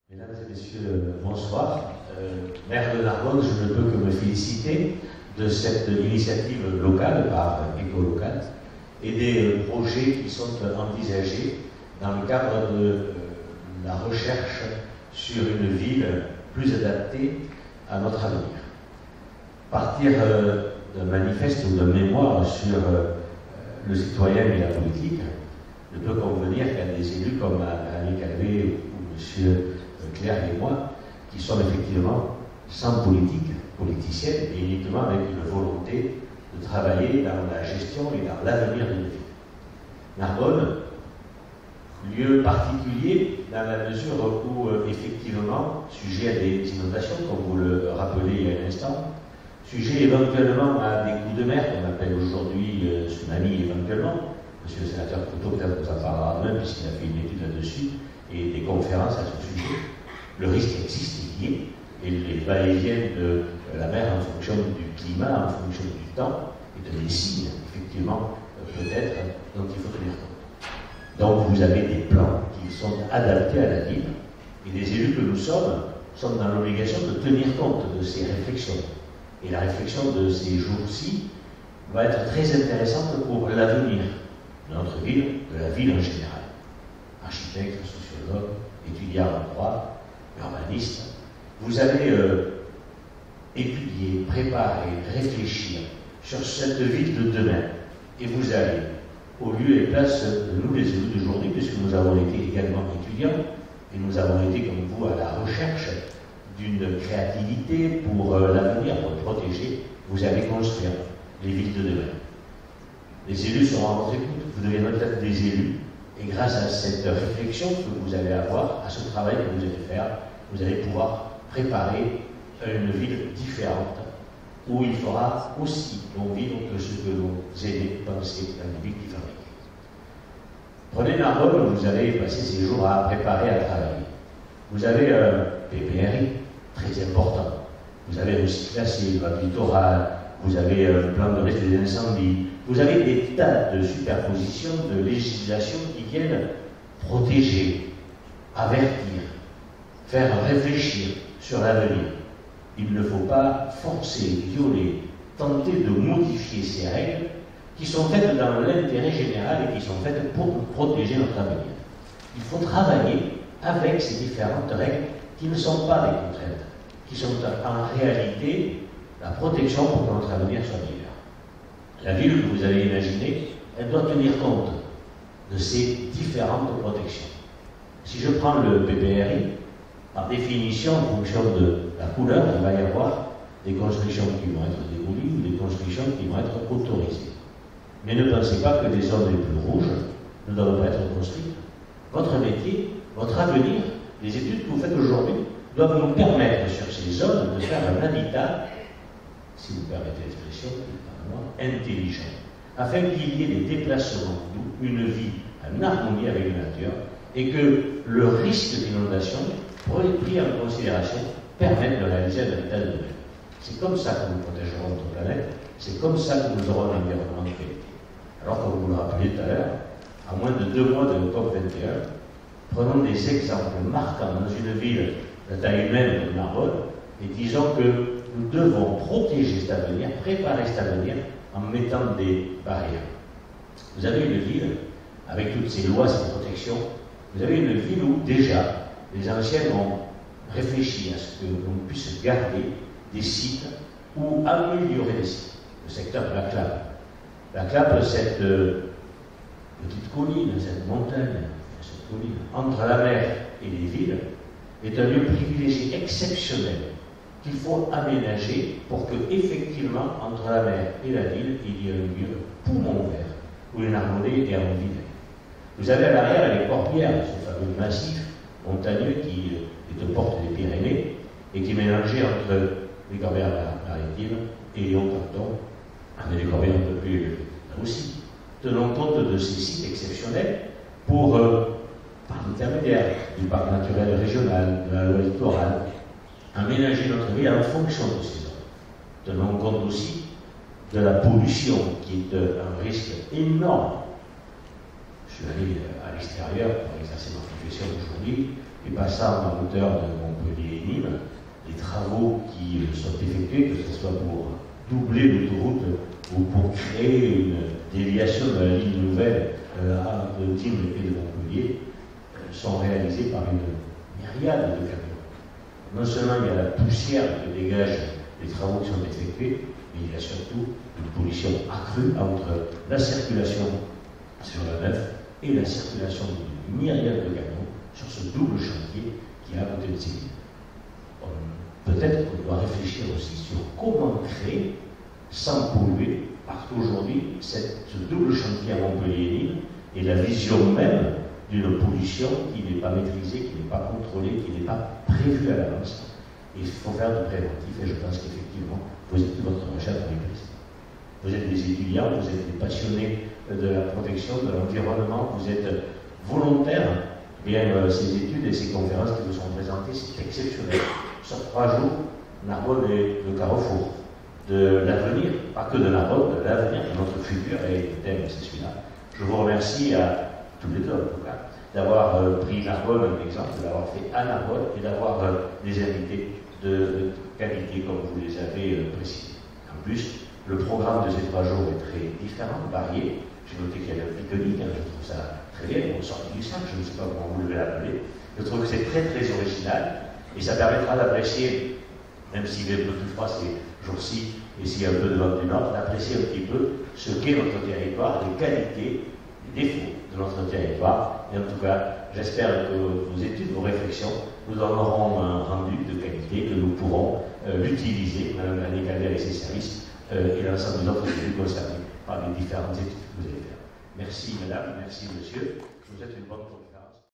Mesdames et messieurs, bonsoir. Maire de Narbonne, je ne peux que me féliciter de cette initiative locale par Écolocal et des projets qui sont envisagés dans le cadre de la recherche sur une ville plus adaptée à notre avenir. Partir d'un manifeste ou d'un mémoire sur le citoyen et la politique ne peut convenir qu'à des élus comme Annie Calvé ou M. Claire et moi, qui sommes effectivement sans politique, politicienne, et uniquement avec une volonté de travailler dans la gestion et dans l'avenir d'une ville. Narbonne, lieu particulier dans la mesure où, effectivement, sujet à des inondations, comme vous le rappelez il y a un instant, sujet éventuellement à des coups de mer, qu'on appelle aujourd'hui tsunami éventuellement. Monsieur le sénateur Couteau peut-être vous en parlera demain, puisqu'il a fait une étude là-dessus, et des conférences à ce sujet. Le risque existe, il y est, et les va-et-vient de la mer en fonction du climat, en fonction du temps, et de des signes, effectivement, peut-être, dont il faut tenir compte. Donc vous avez des plans qui sont adaptés à la ville, et les élus que nous sommes dans l'obligation de tenir compte de ces réflexions. Et la réflexion de ces jours-ci va être très intéressante pour l'avenir de notre ville, de la ville en général. Architectes, sociologues, étudiants en droit, urbanistes, vous allez étudier, préparer, réfléchir sur cette ville de demain. Et vous allez, au lieu et place de nous les élus d'aujourd'hui, puisque nous avons été également étudiants, et nous avons été comme vous à la recherche d'une créativité pour l'avenir, pour le protéger, vous allez construire les villes de demain. Les élus seront à votre écoute, vous deviendrez peut-être des élus, et grâce à cette réflexion que vous allez avoir, à ce travail que vous allez faire, vous allez pouvoir préparer une ville différente, où il fera aussi bon vivre que ce que nos aînés pensaient dans une ville qui fabrique. Prenez Narbonne, vous allez passer ces jours à préparer, à travailler. Vous avez un PPRI très important. Vous avez un site classé, le littoral, vous avez un plan de risque des incendies, vous avez des tas de superpositions de législation qui viennent protéger, avertir, faire réfléchir sur l'avenir. Il ne faut pas forcer, violer, tenter de modifier ces règles qui sont faites dans l'intérêt général et qui sont faites pour protéger notre avenir. Il faut travailler avec ces différentes règles qui ne sont pas des contraintes, qui sont en réalité la protection pour que notre avenir soit meilleur. La ville que vous avez imaginée, elle doit tenir compte de ces différentes protections. Si je prends le PPRI, par définition, en fonction de la couleur, il va y avoir des constructions qui vont être démolies ou des constructions qui vont être autorisées. Mais ne pensez pas que les zones les plus rouges ne doivent pas être construites. Votre métier, votre avenir, les études que vous faites aujourd'hui doivent nous permettre sur ces zones de faire un habitat, si vous permettez l'expression, intelligent, afin qu'il y ait des déplacements doux, une vie en harmonie avec la nature, et que le risque d'inondation, pris en considération, permette de réaliser un habitat de demain. C'est comme ça que nous protégerons notre planète, c'est comme ça que nous aurons un environnement de qualité. Alors, comme vous le rappeliez tout à l'heure, à moins de 2 mois de COP21, prenons des exemples marquants dans une ville de taille humaine de Narbonne, et disons que nous devons protéger cet avenir, préparer cet avenir en mettant des barrières. Vous avez une ville, avec toutes ces lois, ces protections, vous avez une ville où déjà les anciens ont réfléchi à ce que l'on puisse garder des sites ou améliorer des sites. Le secteur de la Clappe. La Clappe, cette petite colline, cette montagne, cette colline, entre la mer et les villes, est un lieu privilégié exceptionnel qu'il faut aménager pour que, effectivement, entre la mer et la ville, il y ait un lieu poumon vert, où une harmonie est envie. Vous avez à l'arrière les Corbières, ce fameux massif montagneux qui est aux portes des Pyrénées et qui est mélangé entre les Corbières-Maritimes et les Hauts-Cantons, avec les Corbières un peu plus élevées. Là aussi, tenons compte de ces sites exceptionnels pour, par l'intermédiaire du parc naturel régional, de la loi littorale, aménager notre ville en fonction de ces zones. Tenons compte aussi de la pollution qui est un risque énorme. Je suis allé à l'extérieur pour exercer ma profession aujourd'hui et passant à hauteur de Montpellier et Nîmes, les travaux qui sont effectués, que ce soit pour doubler l'autoroute ou pour créer une déviation de la ligne nouvelle de Nîmes et de Montpellier, sont réalisés par une myriade de camions. Non seulement il y a la poussière que dégagent les travaux qui sont effectués, mais il y a surtout une pollution accrue entre la circulation sur la 9 et la circulation d'une myriade de camions sur ce double chantier qui est à côté de ces villes. Peut-être qu'on doit réfléchir aussi sur comment créer sans polluer, parce qu'aujourd'hui, ce double chantier à Montpellier-Nîmes est la vision même d'une pollution qui n'est pas maîtrisée, qui n'est pas contrôlée, qui n'est pas prévue à l'avance. Il faut faire du préventif, et je pense qu'effectivement, vous êtes votre recherche avec plaisir. Vous êtes des étudiants, vous êtes des passionnés de la protection, de l'environnement, vous êtes volontaires. Bien, ces études et ces conférences qui vous sont présentées, c'est exceptionnel. Sur 3 jours, Narbonne est le carrefour de l'avenir, pas que de Narbonne, de l'avenir, de notre futur, et le thème, c'est celui-là. Je vous remercie à tous les deux, en tout cas, d'avoir pris Narbonne en exemple, d'avoir fait à Narbonne et d'avoir des invités de qualité, comme vous les avez précisés. En plus, le programme de ces 3 jours est très différent, varié. J'ai noté qu'il y avait un pique-nique, je trouve ça très bien, on sort du sac, je ne sais pas comment vous devez l'appeler. Je trouve que c'est très très original et ça permettra d'apprécier, même s'il est un peu plus froid ces jours-ci et s'il y a un peu de vent du nord, d'apprécier un petit peu ce qu'est notre territoire, les qualités, les défauts de notre territoire. Et en tout cas, j'espère que vos études, vos réflexions nous en auront un rendu de qualité, que nous pourrons l'utiliser, Mme Annie-Calvet et ses services, et l'ensemble des autres élus concernés par les différentes études que vous allez faire. Merci madame, merci monsieur, je vous souhaite une bonne conférence.